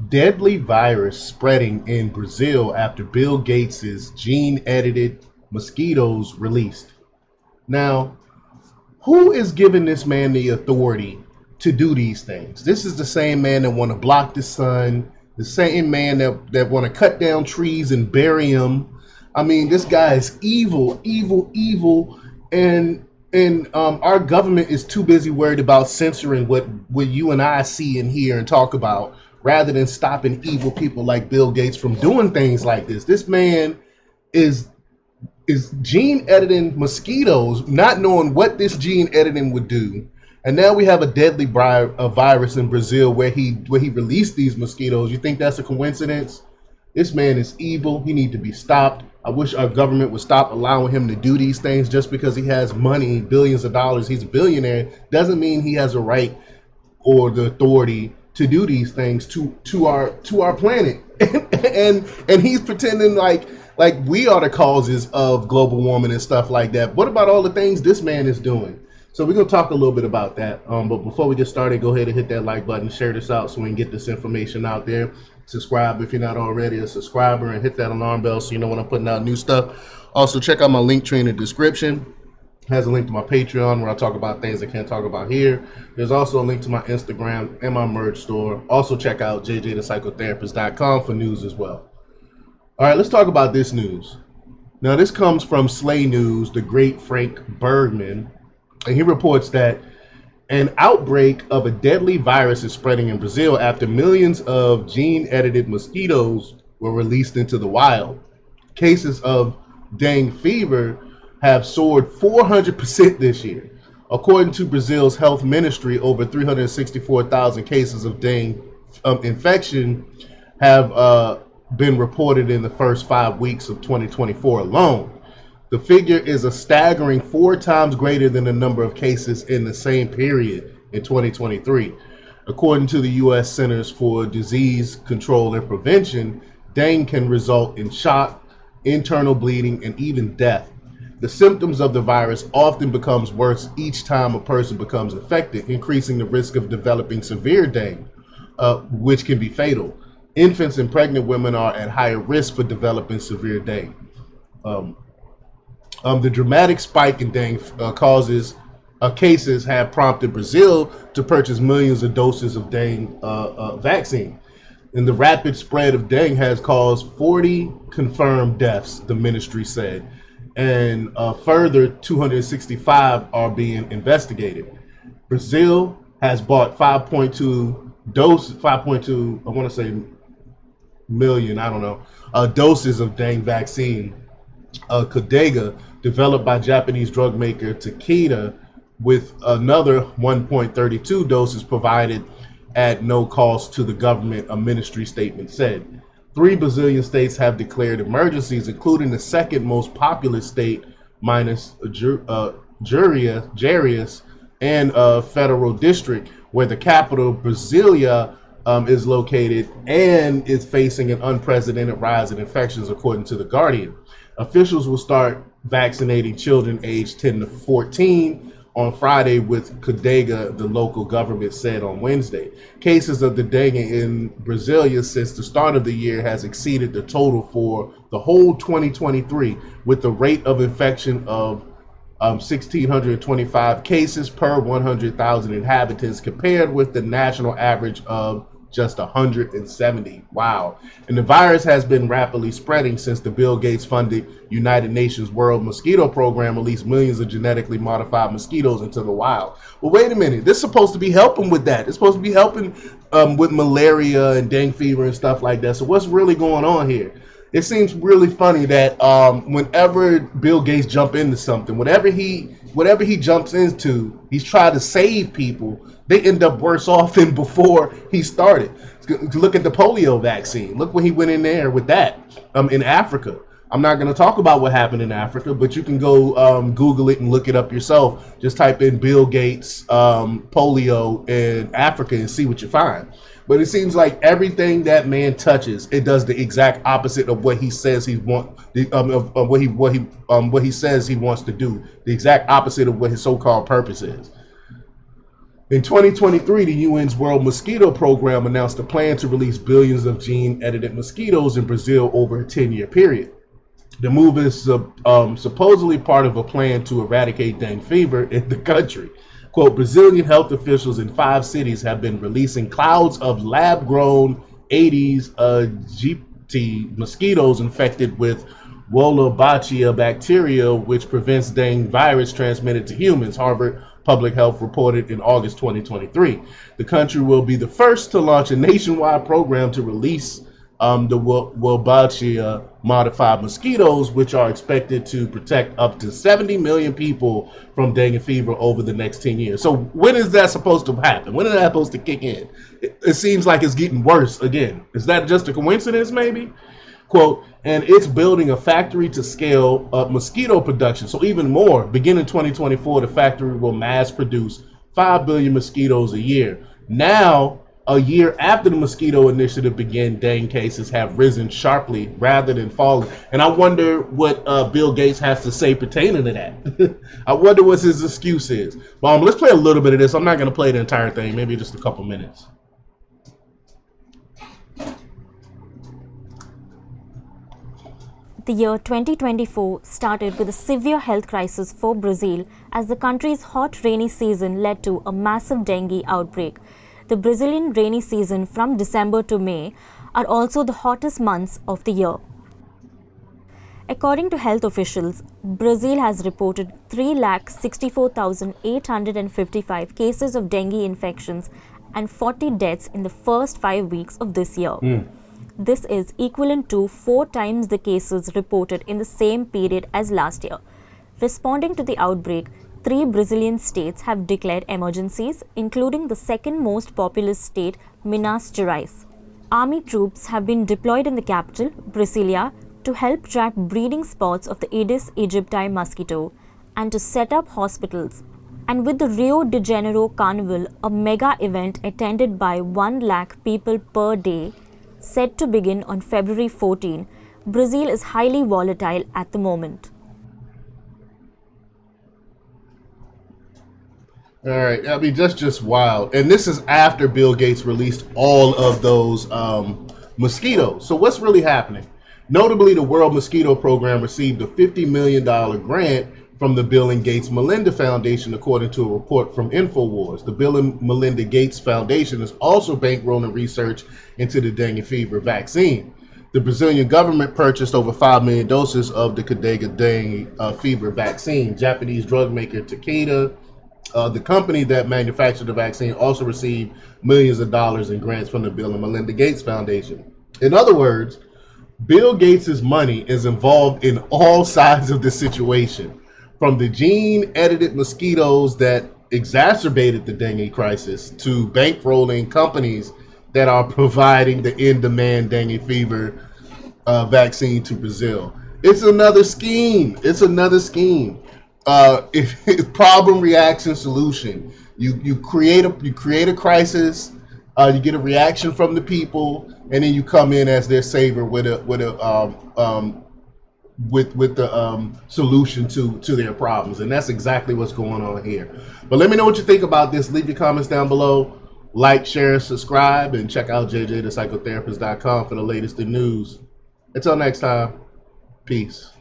Deadly virus spreading in Brazil after Bill Gates's gene-edited mosquitoes released. Now, who is giving this man the authority to do these things? This is the same man that want to block the sun, the same man that want to cut down trees and bury them. I mean, this guy is evil, evil, evil, and our government is too busy worried about censoring what you and I see and hear and talk about, rather than stopping evil people like Bill Gates from doing things like this. This man is gene editing mosquitoes, not knowing what this gene editing would do. And now we have a deadly virus in Brazil where he released these mosquitoes. You think that's a coincidence? This man is evil. He needs to be stopped. I wish our government would stop allowing him to do these things. Just because he has money, billions of dollars, he's a billionaire, doesn't mean he has a right or the authority to do these things to our planet. And he's pretending like we are the causes of global warming and stuff like that. What about all the things this man is doing? So we're gonna talk a little bit about that. But before we get started, go ahead and hit that like button, share this out so we can get this information out there. Subscribe if you're not already a subscriber, and hit that alarm bell so you know when I'm putting out new stuff. Also, check out my link tree in the description. It has a link to my Patreon where I talk about things I can't talk about here. There's also a link to my Instagram and my merch store. Also, check out jjthepsychotherapist.com for news as well. All right, let's talk about this news. Now, this comes from Slay News, the great Frank Bergman, and he reports that an outbreak of a deadly virus is spreading in Brazil after millions of gene-edited mosquitoes were released into the wild. Cases of dengue fever have soared 400% this year. According to Brazil's health ministry, over 364,000 cases of dengue infection have been reported in the first 5 weeks of 2024 alone. The figure is a staggering 4 times greater than the number of cases in the same period in 2023. According to the U.S. Centers for Disease Control and Prevention, dengue can result in shock, internal bleeding, and even death. The symptoms of the virus often becomes worse each time a person becomes infected, increasing the risk of developing severe dengue, which can be fatal. Infants and pregnant women are at higher risk for developing severe dengue. The dramatic spike in dengue cases have prompted Brazil to purchase millions of doses of dengue vaccine. And the rapid spread of dengue has caused 40 confirmed deaths, the ministry said, and further 265 are being investigated. Brazil has bought 5.2, I want to say million, I don't know, doses of dengue vaccine, Kodega, developed by Japanese drug maker Takeda, with another 1.32 doses provided at no cost to the government, a ministry statement said. 3 Brazilian states have declared emergencies, including the second most populous state, minus Jarius, and federal district, where the capital, Brasilia, is located, and is facing an unprecedented rise in infections, according to The Guardian. Officials will start vaccinating children aged 10 to 14 on Friday, with Kodega, the local government said on Wednesday. Cases of the dengue in Brasilia since the start of the year has exceeded the total for the whole 2023, with the rate of infection of 1,625 cases per 100,000 inhabitants, compared with the national average of just 170. Wow. And the virus has been rapidly spreading since the Bill Gates funded United Nations World Mosquito Program released millions of genetically modified mosquitoes into the wild. Well, wait a minute. This is supposed to be helping with that. It's supposed to be helping with malaria and dengue fever and stuff like that. So what's really going on here? It seems really funny that whenever Bill Gates jump into something, whatever he jumps into, he's trying to save people. They end up worse off than before he started. Look at the polio vaccine. Look when he went in there with that in Africa. I'm not going to talk about what happened in Africa, but you can go Google it and look it up yourself. Just type in Bill Gates polio in Africa and see what you find. But it seems like everything that man touches, it does the exact opposite of what he says he wants. What he says he wants to do. The exact opposite of what his so-called purpose is. In 2023, the UN's World Mosquito Program announced a plan to release billions of gene-edited mosquitoes in Brazil over a 10-year period. The move is supposedly part of a plan to eradicate dengue fever in the country. Quote, Brazilian health officials in 5 cities have been releasing clouds of lab-grown Aedes aegypti mosquitoes infected with Wolbachia bacteria, which prevents dengue virus transmitted to humans, Harvard Public Health reported in August 2023. The country will be the first to launch a nationwide program to release the Wolbachia modified mosquitoes, which are expected to protect up to 70 million people from dengue fever over the next 10 years. So when is that supposed to happen? When is that supposed to kick in? It seems like it's getting worse again. Is that just a coincidence, maybe? Quote, and it's building a factory to scale up mosquito production. So even more, beginning 2024, the factory will mass produce 5 billion mosquitoes a year. Now, a year after the mosquito initiative began, dengue cases have risen sharply rather than falling. And I wonder what Bill Gates has to say pertaining to that. I wonder what his excuse is. Let's play a little bit of this. I'm not going to play the entire thing, maybe just a couple minutes. The year 2024 started with a severe health crisis for Brazil as the country's hot rainy season led to a massive dengue outbreak. The Brazilian rainy season from December to May are also the hottest months of the year. According to health officials, Brazil has reported 364,855 cases of dengue infections and 40 deaths in the first 5 weeks of this year. This is equivalent to 4 times the cases reported in the same period as last year. Responding to the outbreak, 3 Brazilian states have declared emergencies, including the second most populous state, Minas Gerais. Army troops have been deployed in the capital, Brasilia, to help track breeding spots of the Aedes aegypti mosquito and to set up hospitals. And with the Rio de Janeiro Carnival, a mega event attended by 1 lakh people per day, set to begin on February 14, Brazil is highly volatile at the moment. All right, I mean, that's just wild. And this is after Bill Gates released all of those mosquitoes. So what's really happening? Notably, the World Mosquito Program received a $50 million grant from the Bill and Gates Melinda Foundation, according to a report from InfoWars. The Bill and Melinda Gates Foundation is also bankrolling research into the dengue fever vaccine. The Brazilian government purchased over 5 million doses of the Cadega dengue fever vaccine. Japanese drug maker Takeda, the company that manufactured the vaccine, also received millions of dollars in grants from the Bill and Melinda Gates Foundation. In other words, Bill Gates' money is involved in all sides of this situation, from the gene-edited mosquitoes that exacerbated the dengue crisis to bankrolling companies that are providing the in-demand dengue fever vaccine to Brazil. It's another scheme. It's another scheme. Problem, reaction, solution. You create a crisis. You get a reaction from the people, and then you come in as their savior with the solution to their problems, and that's exactly what's going on here. But let me know what you think about this. Leave your comments down below. Like, share, subscribe, and check out jjthepsychotherapist.com for the latest in news. Until next time, peace.